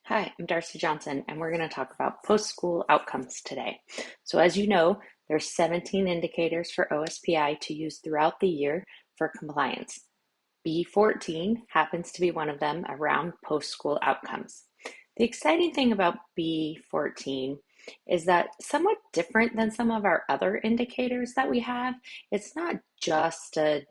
Hi, I'm Darcy Johnson, and we're going to talk about post-school outcomes today. So as you know, there's 17 indicators for OSPI to use throughout the year for compliance. B14 happens to be one of them around post-school outcomes. The exciting thing about B14 is that somewhat different than some of our other indicators that we have, it's not just a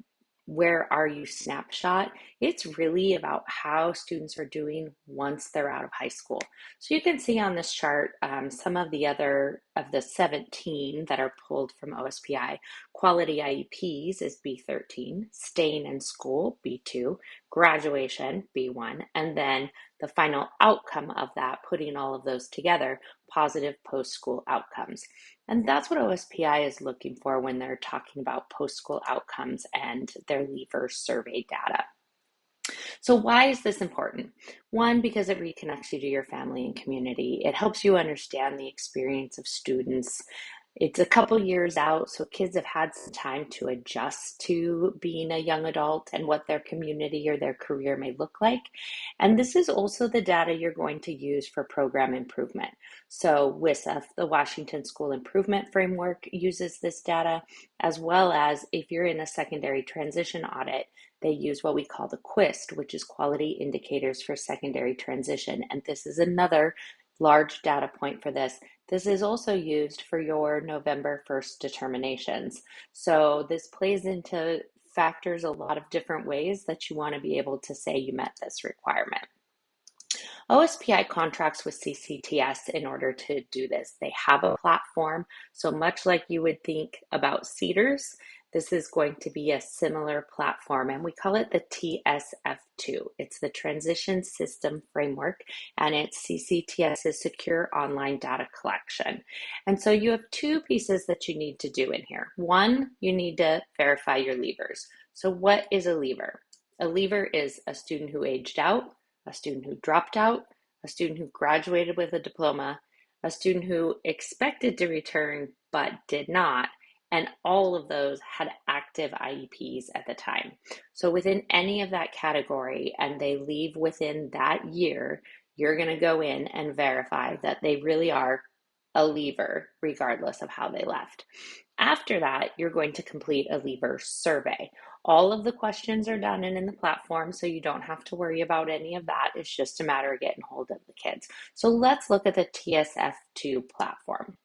where are you snapshot. It's really about how students are doing once they're out of high school. So you can see on this chart some of the other of the 17 that are pulled from OSPI. Quality IEPs is B13, staying in school, B2, graduation, B1, and then the final outcome of that, putting all of those together, positive post-school outcomes. And that's what OSPI is looking for when they're talking about post-school outcomes and their leaver survey data. So why is this important? One, because it reconnects you to your family and community. It helps you understand the experience of students. It's a couple years out, so kids have had some time to adjust to being a young adult and what their community or their career may look like. And this is also the data you're going to use for program improvement. So WISF, the Washington School Improvement Framework, uses this data, as well as if you're in a secondary transition audit, they use what we call the QUIST, which is Quality Indicators for Secondary Transition. And this is another large data point for this. This is also used for your November 1st determinations. So this plays into factors a lot of different ways that you want to be able to say you met this requirement. OSPI contracts with CCTS in order to do this. They have a platform, so much like you would think about CEDARS, this is going to be a similar platform, and we call it the TSF2. It's the Transition System Framework, and it's CCTS's secure online data collection. And so you have two pieces that you need to do in here. One, you need to verify your leavers. So what is a leaver? A leaver is a student who aged out, a student who dropped out, a student who graduated with a diploma, a student who expected to return but did not, and all of those had active IEPs at the time. So within any of that category, and they leave within that year, you're going to go in and verify that they really are a leaver, regardless of how they left. After that, you're going to complete a leaver survey. All of the questions are done and in the platform, so you don't have to worry about any of that. It's just a matter of getting hold of the kids. So let's look at the TSF2 platform.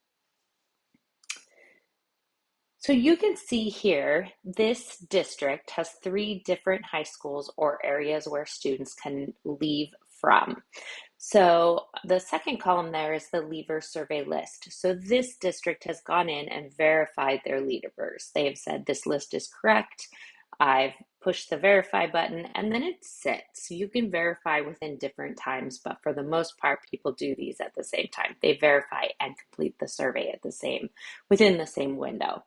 So you can see here, this district has 3 different high schools or areas where students can leave from. So the second column there is the leaver survey list. So this district has gone in and verified their leavers. They have said this list is correct. I've pushed the verify button and then it sits. You can verify within different times, but for the most part, people do these at the same time. They verify and complete the survey at within the same window.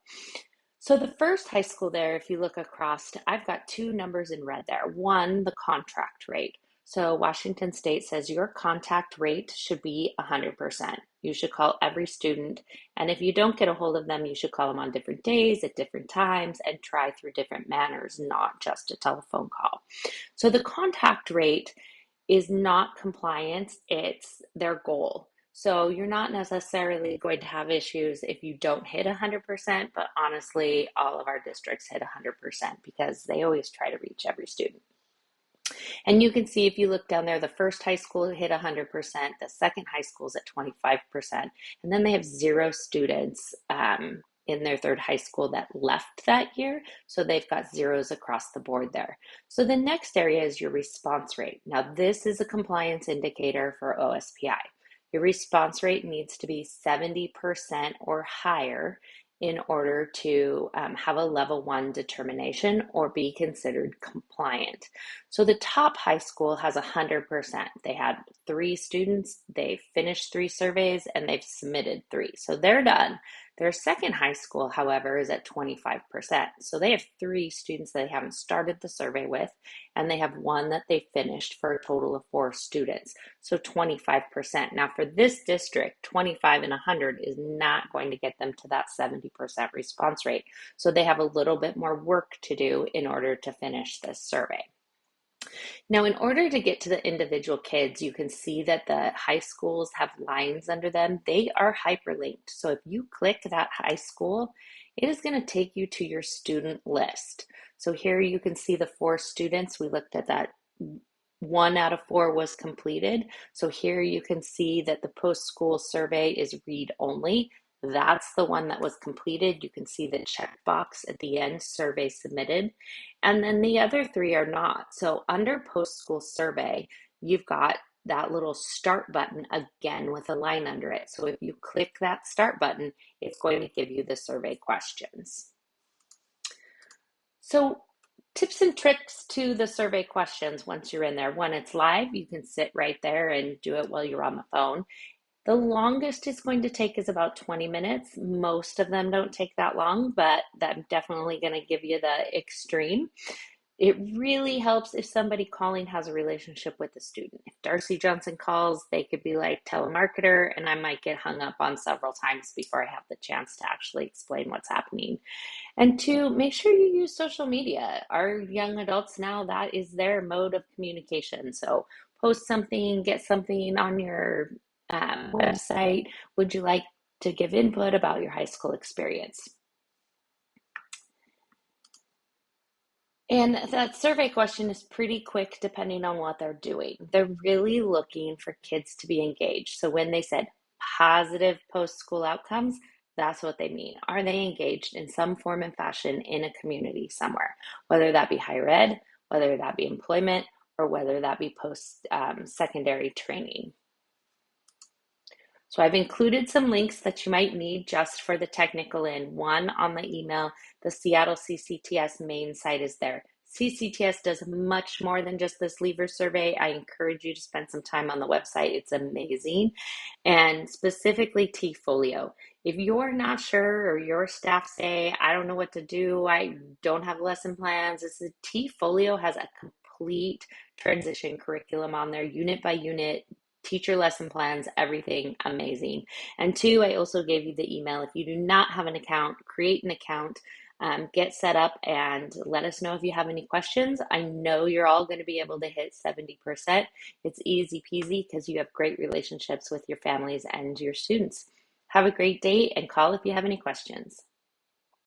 So the first high school there, if you look across, I've got 2 numbers in red there. One, the contract rate. So Washington State says your contact rate should be 100%. You should call every student. And if you don't get a hold of them, you should call them on different days at different times and try through different manners, not just a telephone call. So the contact rate is not compliance, it's their goal. So you're not necessarily going to have issues if you don't hit 100%, but honestly, all of our districts hit 100% because they always try to reach every student. And you can see if you look down there, the first high school hit 100%, the second high school is at 25%, and then they have 0 students in their third high school that left that year. So they've got zeros across the board there. So the next area is your response rate. Now, this is a compliance indicator for OSPI. Your response rate needs to be 70% or higher in order to have a level 1 determination or be considered compliant. So the top high school has 100%. They had 3 students, they finished 3 surveys, and they've submitted 3. So they're done. Their second high school, however, is at 25%. So they have 3 students that they haven't started the survey with, and they have 1 that they finished for a total of 4 students. So 25%. Now for this district, 25 and 100 is not going to get them to that 70% response rate. So they have a little bit more work to do in order to finish this survey. Now, in order to get to the individual kids, you can see that the high schools have lines under them. They are hyperlinked. So if you click that high school, it is going to take you to your student list. So here you can see the 4 students. We looked at that. 1 out of 4 was completed. So here you can see that the post-school survey is read only. That's the one that was completed. You can see the checkbox at the end, survey submitted. And then the other 3 are not. So under post-school survey, you've got that little start button again with a line under it. So if you click that start button, it's going to give you the survey questions. So tips and tricks to the survey questions once you're in there. When it's live, you can sit right there and do it while you're on the phone. The longest it's going to take is about 20 minutes. Most of them don't take that long, but I'm definitely going to give you the extreme. It really helps if somebody calling has a relationship with the student. If Darcy Johnson calls, they could be like telemarketer, and I might get hung up on several times before I have the chance to actually explain what's happening. And 2, make sure you use social media. Our young adults now, that is their mode of communication. So post something, get something on your website. Would you like to give input about your high school experience? And that survey question is pretty quick depending on what they're doing. They're really looking for kids to be engaged. So when they said positive post-school outcomes, that's what they mean. Are they engaged in some form and fashion in a community somewhere, whether that be higher ed, whether that be employment, or whether that be post-secondary training? So I've included some links that you might need just for the technical in. One on the email, the Seattle CCTS main site is there. CCTS does much more than just this leaver survey. I encourage you to spend some time on the website. It's amazing. And specifically T-Folio. If you're not sure or your staff say, I don't know what to do, I don't have lesson plans, T-Folio has a complete transition curriculum on there, unit by unit, teacher lesson plans, everything amazing. And 2, I also gave you the email. If you do not have an account, create an account, get set up, and let us know if you have any questions. I know you're all going to be able to hit 70%. It's easy peasy because you have great relationships with your families and your students. Have a great day and call if you have any questions.